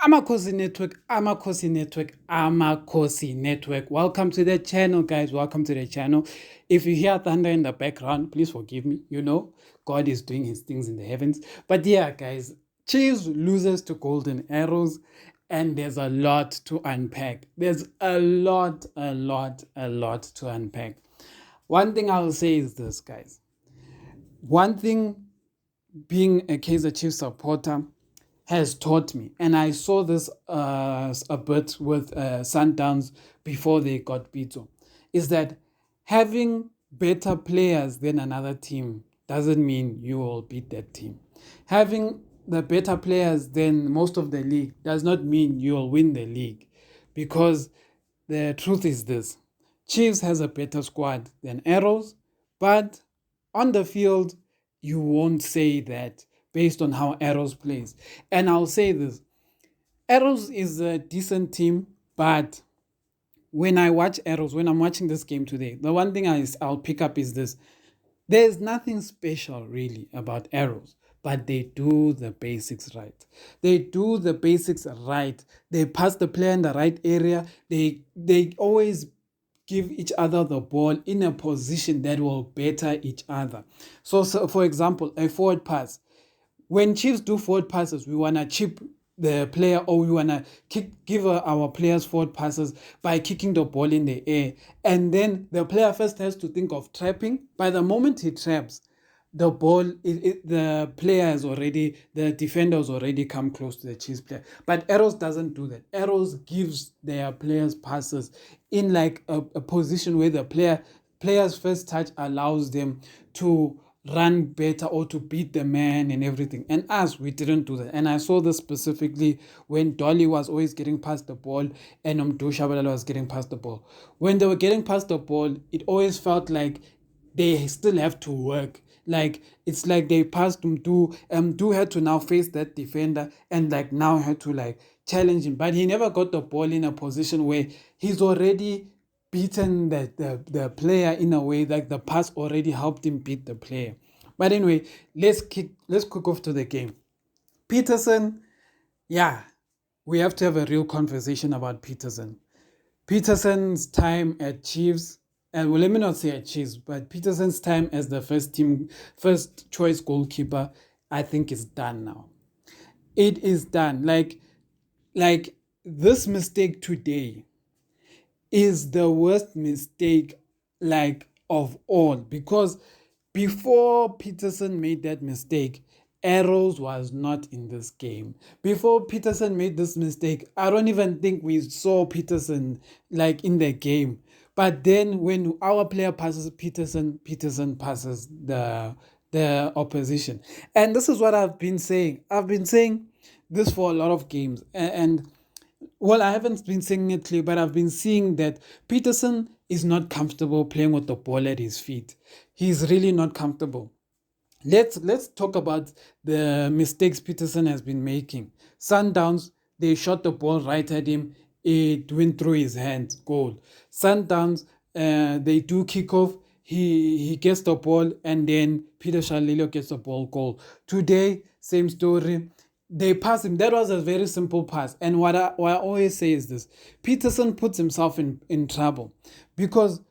Amakhosi Network, Amakhosi Network, Amakhosi Network. Welcome to the channel, guys. Welcome to the channel. If you hear thunder in the background, please forgive me. You know, God is doing his things in the heavens. But yeah, guys, Chiefs loses to Golden Arrows, and there's a lot to unpack. There's a lot to unpack. One thing I'll say is this, guys. One thing being a Kaizer Chiefs supporter has taught me, and I saw this a bit with Sundowns before they got beaten, is that having better players than another team doesn't mean you will beat that team. Having the better players than most of the league does not mean you will win the league, because the truth is this: Chiefs has a better squad than Arrows, but on the field, you won't say that based on how Arrows plays. And I'll say this: Arrows is a decent team, but when I watch Arrows, when I'm watching this game today, the one thing I'll pick up is this: there's nothing special really about Arrows, but they do the basics right. They do the basics right. They pass the player in the right area. They always give each other the ball in a position that will better each other. So for example, a forward pass. When Chiefs do forward passes, we want to chip the player, or we want to give our players forward passes by kicking the ball in the air. And then the player first has to think of trapping. By the moment he traps, the ball, the player has already, the defender has already come close to the Chiefs player. But Arrows doesn't do that. Arrows gives their players passes in like a position where the player's first touch allows them to run better or to beat the man and everything. And us, we didn't do that. And I saw this specifically when Dolly was always getting past the ball and Umdu Shabalala was getting past the ball. When they were getting past the ball, it always felt like they still have to work. Like it's like they passed Umdu. Umdu had to now face that defender and like now had to like challenge him. But he never got the ball in a position where he's already beaten the player in a way like the pass already helped him beat the player. But anyway, let's kick off to the game. Petersen, yeah, we have to have a real conversation about Petersen. Petersen's time at Chiefs, and well, let me not say at Chiefs, but Petersen's time as the first choice goalkeeper, I think is done now. It is done. Like this mistake today is the worst mistake like of all, because before Petersen made that mistake, Arrows was not in this game. Before Petersen made this mistake, I don't even think we saw Petersen like in the game. But then when our player passes Petersen, Petersen passes the opposition. And this is what I've been saying. I've been saying this for a lot of games. And well, I haven't been saying it clear, but I've been seeing that Petersen is not comfortable playing with the ball at his feet. He's really not comfortable. Let's talk about the mistakes Petersen has been making. Sundowns, they shot the ball right at him. It went through his hands. Goal. Sundowns, they do kick off. He gets the ball, and then Peter Shalilio gets the ball. Goal. Today, same story. They pass him. That was a very simple pass. And what I always say is this: Petersen puts himself in trouble, because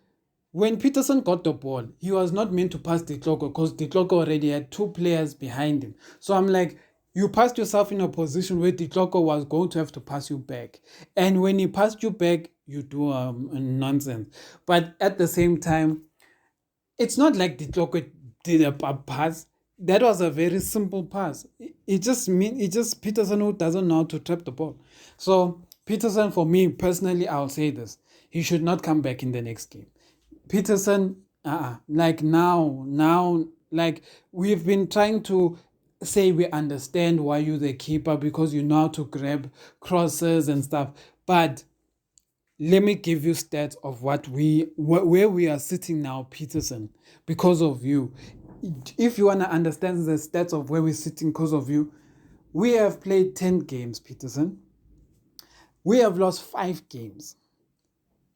when Petersen got the ball, he was not meant to pass Ditloko, because Ditloko already had two players behind him. So I'm like, you passed yourself in a position where Ditloko was going to have to pass you back. And when he passed you back, you do nonsense. But at the same time, it's not like Ditloko did a pass. That was a very simple pass. It just Petersen who doesn't know how to trap the ball. So Petersen, for me personally, I'll say this: he should not come back in the next game. Petersen, like now, like we've been trying to say we understand why you're the keeper because you know how to grab crosses and stuff, but let me give you stats of where we are sitting now, Petersen, because of you. If you want to understand the stats of where we're sitting because of you, we have played 10 games, Petersen. We have lost 5 games.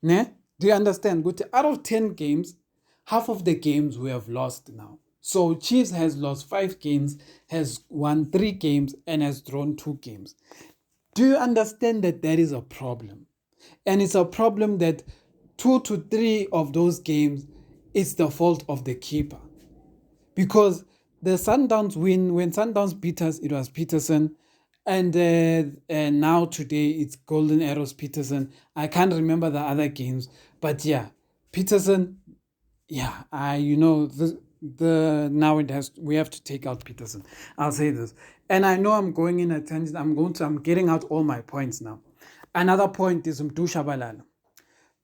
Ne? Do you understand? But out of 10 games, half of the games we have lost now. So Chiefs has lost 5 games, has won 3 games, and has drawn 2 games. Do you understand that that is a problem? And it's a problem that 2 to 3 of those games, it's the fault of the keeper. Because the Sundowns win, when Sundowns beat us, it was Petersen. And now today it's Golden Arrows Petersen. I can't remember the other games. But yeah, Petersen, yeah, the now it has we have to take out Petersen. I'll say this. And I know I'm going in a tangent. I'm getting out all my points now. Another point is Mdusha Balala.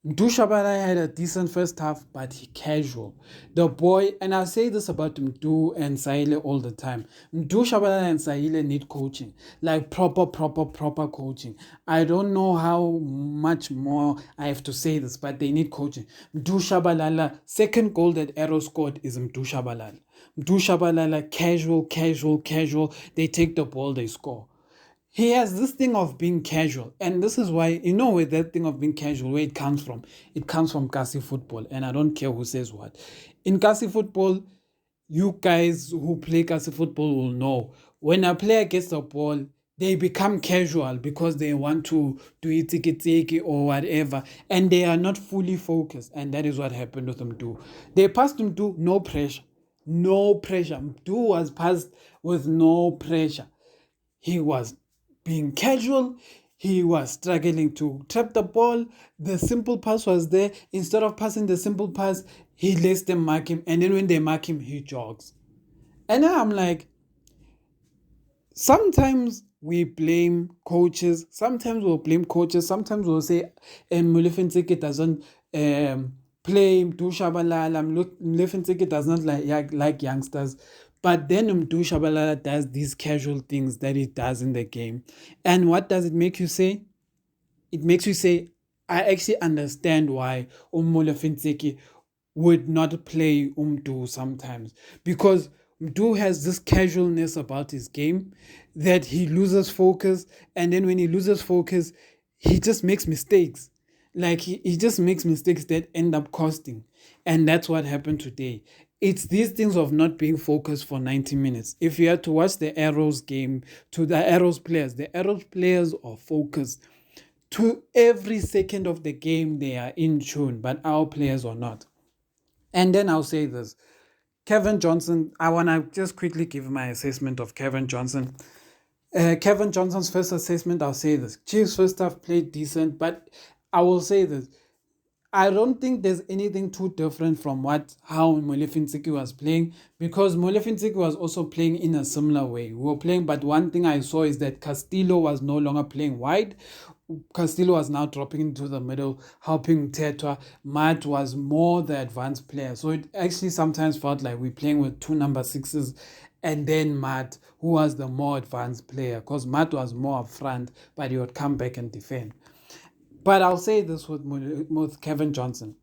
Mdusha had a decent first half, but he casual. The boy, and I say this about Mdu and Sahile all the time. Mdusha and Sahile need coaching, like proper coaching. I don't know how much more I have to say this, but they need coaching. Mdusha second goal that Arrow scored is Mdusha Balala, casual. They take the ball, they score. He has this thing of being casual, and this is why, where that thing of being casual, where it comes from. It comes from Kasi football, and I don't care who says what. In Kasi football, you guys who play Kasi football will know, when a player gets the ball, they become casual because they want to do it or whatever, and they are not fully focused, and that is what happened with Mdu. They passed Mdu, no pressure. Mdu was passed with no pressure. He was being casual. He was struggling to trap the ball. The simple pass was there. Instead of passing the simple pass, he lets them mark him. And then when they mark him, he jogs. And I'm like, sometimes we blame coaches. Sometimes we'll blame coaches. Sometimes we'll say, Mulefenseke doesn't play Mdusha Balala. Mulefenseke does not like youngsters. But then Mdusha Balala does these casual things that he does in the game. And what does it make you say? It makes you say, I actually understand why Mulefenseke would not play Mdu sometimes. Because Mdu has this casualness about his game that he loses focus. And then when he loses focus, he just makes mistakes. Like he just makes mistakes that end up costing. And that's what happened today. It's these things of not being focused for 90 minutes. If you had to watch the Arrows game, to the Arrows players are focused. To every second of the game, they are in tune, but our players are not. And then I'll say this. Kevin Johnson, I want to just quickly give my assessment of Kevin Johnson. Kevin Johnson's first assessment, I'll say this. Chiefs first half played decent, but I will say this. I don't think there's anything too different from how Molefinsiki was playing, because Molefinsiki was also playing in a similar way. We were playing, but one thing I saw is that Castillo was no longer playing wide. Castillo was now dropping into the middle, helping Tetwa. Matt was more the advanced player. So it actually sometimes felt like we're playing with 2 number 6s and then Matt, who was the more advanced player, because Matt was more up front, but he would come back and defend. But I'll say this with Kevin Johnson.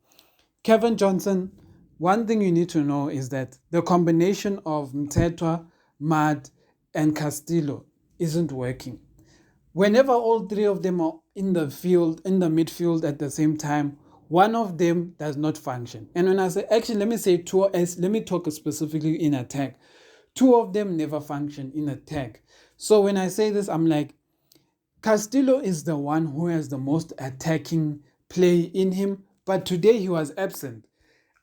Kevin Johnson, one thing you need to know is that the combination of Mtetwa, Matt, and Castillo isn't working. Whenever all 3 of them are in the midfield at the same time, one of them does not function. And when I say, actually, let me talk specifically in attack. 2 of them never function in attack. So when I say this, I'm like, Castillo is the one who has the most attacking play in him, but today he was absent.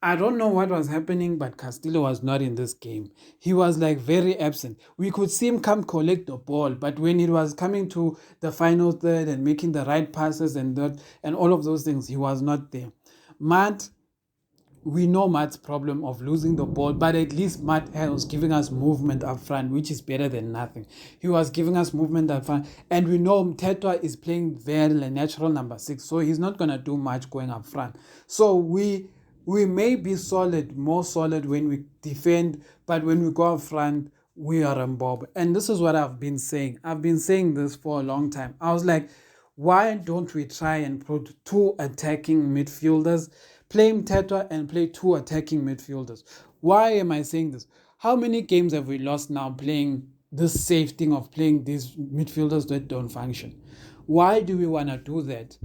I don't know what was happening, but Castillo was not in this game. He was very absent. We could see him come collect the ball, but when it was coming to the final third and making the right passes and all of those things, he was not there. Matt, we know Matt's problem of losing the ball, but at least Matt was giving us movement up front, which is better than nothing. He was giving us movement up front, and we know Tetwa is playing very natural number 6, so he's not going to do much going up front. So we may be more solid when we defend, but when we go up front, we are Bob. And this is what I've been saying. I've been saying this for a long time. I was like, why don't we try and put 2 attacking midfielders, play Mtetwa and play 2 attacking midfielders? Why am I saying this? How many games have we lost now playing this safe thing of playing these midfielders that don't function? Why do we want to do that?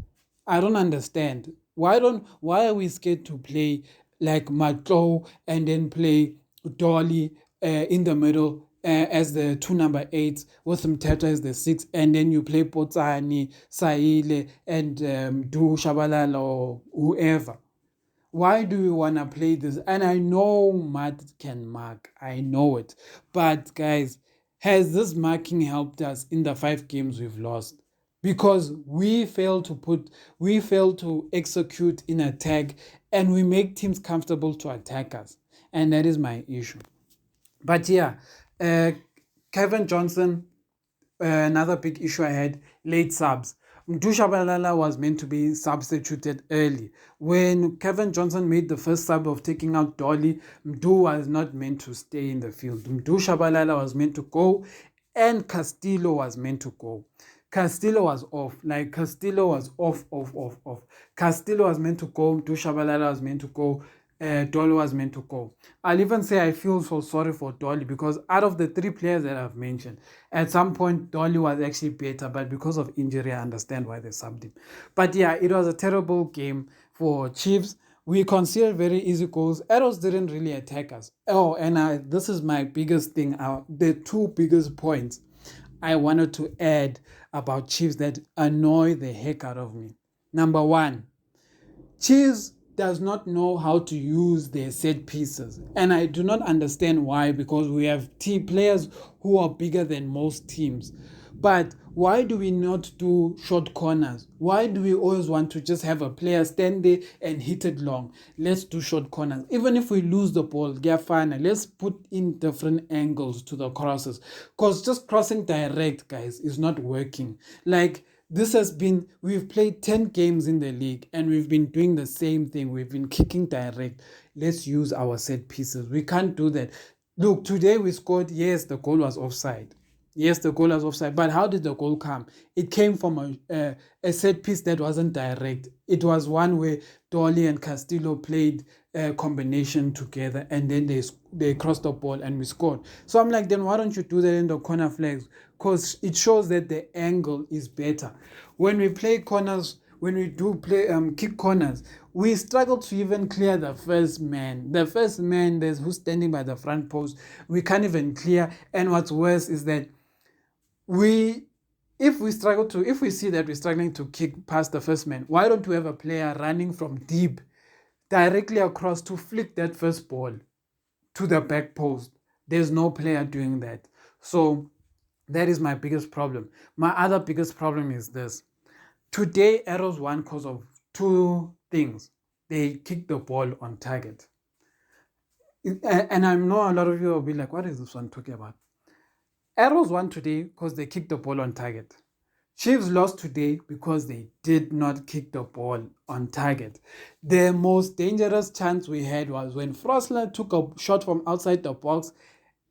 I don't understand. Why are we scared to play like Matlo and then play Dolly in the middle as the two number 8s, with Mthetho as the 6, and then you play Potsani, Saile, and Du Shabalala or whoever. Why do we want to play this? And I know Matt can mark. I know it. But guys, has this marking helped us in the 5 games we've lost? Because we fail to execute in attack, and we make teams comfortable to attack us. And that is my issue. But yeah, Kevin Johnson, another big issue I had, late subs. Shabalala was meant to be substituted early. When Kevin Johnson made the first sub of taking out Dolly, Mdu was not meant to stay in the field. Shabalala was meant to go, and Castillo was meant to go. Castillo was off. Castillo was off. Castillo was meant to go. Shabalala was meant to go. Dolly was meant to go. I'll even say I feel so sorry for Dolly, because out of the 3 players that I've mentioned, at some point Dolly was actually better, but because of injury, I understand why they subbed him. But yeah, it was a terrible game for Chiefs. We conceded very easy goals. Arrows didn't really attack us. Oh, and this is my biggest thing. The 2 biggest points I wanted to add about Chiefs that annoy the heck out of me. Number 1, Chiefs does not know how to use their set pieces, and I do not understand why, because we have players who are bigger than most teams. But why do we not do short corners? Why do we always want to just have a player stand there and hit it long? Let's do short corners. Even if we lose the ball, get fine. Let's put in different angles to the crosses, because just crossing direct, guys, is not working. We've played 10 games in the league and we've been doing the same thing. We've been kicking direct. Let's use our set pieces. We can't do that. Look, today we scored. Yes, the goal was offside. But how did the goal come? It came from a set piece that wasn't direct. It was one where Dolly and Castillo played a combination together, and then they crossed the ball and we scored. So I'm like, then why don't you do that in the corner flags? Because it shows that the angle is better. When we play corners, when we do play kick corners, we struggle to even clear the first man. The first man who's standing by the front post, we can't even clear. And what's worse is that if we see that we're struggling to kick past the first man, why don't we have a player running from deep directly across to flick that first ball to the back post? There's no player doing that. So that is my biggest problem. My other biggest problem is this. Today, Arrows won because of 2 things. They kicked the ball on target. And I know a lot of you will be like, what is this one talking about? Arrows won today because they kicked the ball on target. Chiefs lost today because they did not kick the ball on target. The most dangerous chance we had was when Frosler took a shot from outside the box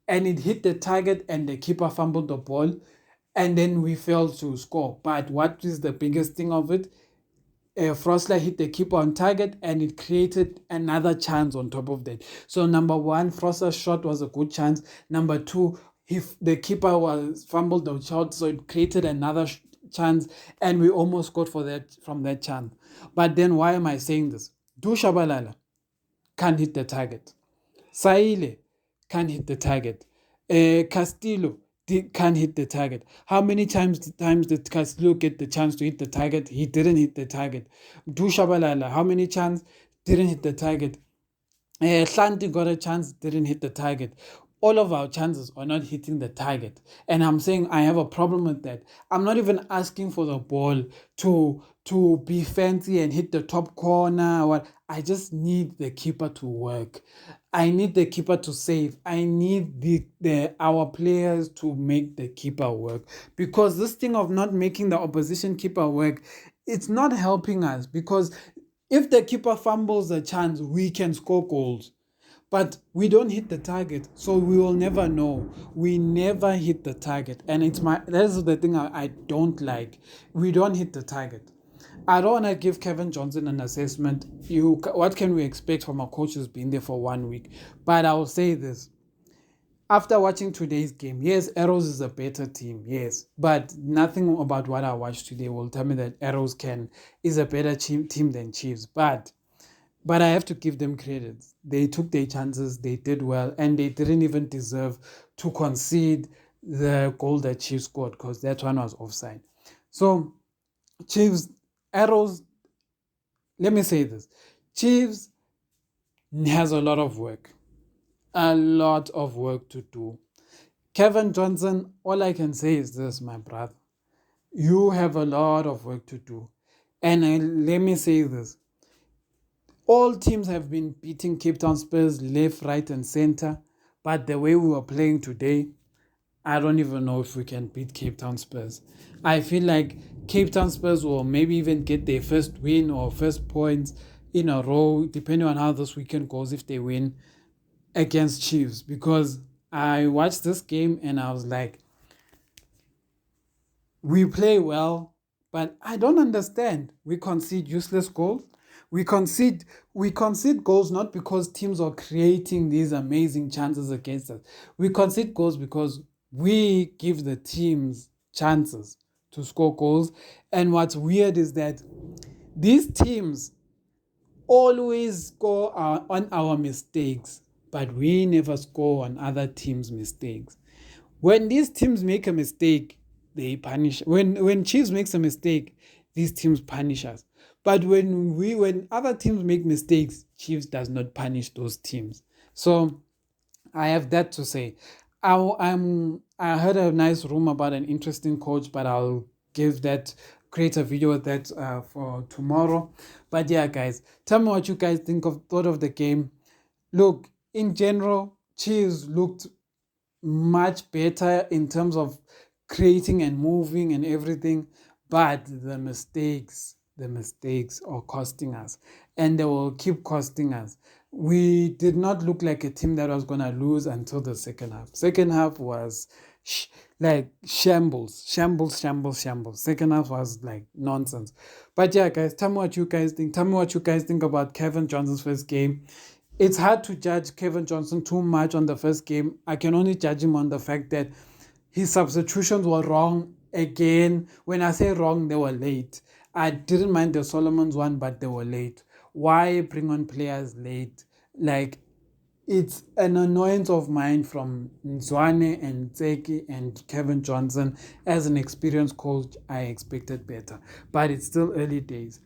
and it hit the target and the keeper fumbled the ball, and then we failed to score. But what is the biggest thing of it? Frosler hit the keeper on target and it created another chance on top of that. So number 1, Frosler's shot was a good chance. Number 2, the keeper was fumbled the shot, so it created another chance, and we almost scored from that chance. But then why am I saying this? Shabalala can't hit the target. Saile can't hit the target. Castillo can't hit the target. How many times did Castillo get the chance to hit the target? He didn't hit the target. Shabalala, how many chances? Didn't hit the target. Hlanti got a chance, didn't hit the target. All of our chances are not hitting the target. And I'm saying I have a problem with that. I'm not even asking for the ball to be fancy and hit the top corner. I just need the keeper to work. I need the keeper to save. I need our players to make the keeper work. Because this thing of not making the opposition keeper work, it's not helping us. Because if the keeper fumbles a chance, we can score goals. But we don't hit the target, so we will never know. We never hit the target. And that's the thing I don't like. We don't hit the target. I don't want to give Kevin Johnson an assessment. What can we expect from a coach who's been there for 1 week? But I will say this. After watching today's game, yes, Arrows is a better team, yes. But nothing about what I watched today will tell me that Arrows is a better team than Chiefs. But I have to give them credit. They took their chances, they did well, and they didn't even deserve to concede the goal that Chiefs scored, because that one was offside. So Chiefs, arrows, let me say this. Chiefs has a lot of work. A lot of work to do. Kevin Johnson, all I can say is this, my brother. You have a lot of work to do. And let me say this. All teams have been beating Cape Town Spurs left, right, and center. But the way we were playing today, I don't even know if we can beat Cape Town Spurs. I feel like Cape Town Spurs will maybe even get their first win or first points in a row, depending on how this weekend goes, if they win against Chiefs. Because I watched this game and I was like, we play well, but I don't understand. We concede useless goals. We concede goals not because teams are creating these amazing chances against us. We concede goals because we give the teams chances to score goals. And what's weird is that these teams always score on our mistakes, but we never score on other teams' mistakes. When these teams make a mistake, they punish. When Chiefs makes a mistake, these teams punish us. But when other teams make mistakes, Chiefs does not punish those teams. So I have that to say. I heard a nice rumor about an interesting coach, but I'll create a video of that for tomorrow. But yeah, guys, tell me what you guys thought of the game. Look, in general, Chiefs looked much better in terms of creating and moving and everything, but the mistakes are costing us, and they will keep costing us. We did not look like a team that was gonna lose until the second half. Second half was like shambles. Second half was like nonsense. But yeah, guys, tell me what you guys think. Tell me what you guys think about Kevin Johnson's first game. It's hard to judge Kevin Johnson too much on the first game. I can only judge him on the fact that his substitutions were wrong again. When I say wrong, they were late. I didn't mind the Solomon's one, but they were late. Why bring on players late? Like, it's an annoyance of mine from Nzwane and Tseki and Kevin Johnson. As an experienced coach, I expected better. But it's still early days.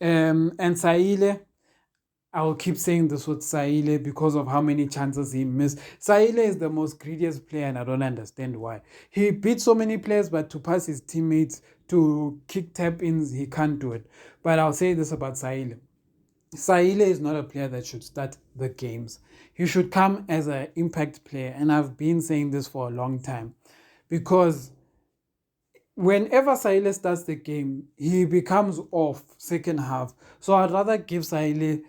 And Saile, I will keep saying this with Saile because of how many chances he missed. Saile is the most greediest player, and I don't understand why. He beat so many players, but to pass his teammates, to kick tap-ins, he can't do it. But I'll say this about Saile. Saile is not a player that should start the games. He should come as an impact player, and I've been saying this for a long time. Because whenever Saile starts the game, he becomes off second half. So I'd rather give Saile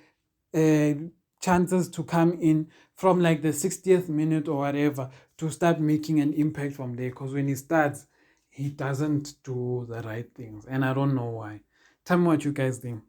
chances to come in from like the 60th minute or whatever to start making an impact from there, because when he starts, he doesn't do the right things, and I don't know why. Tell me what you guys think.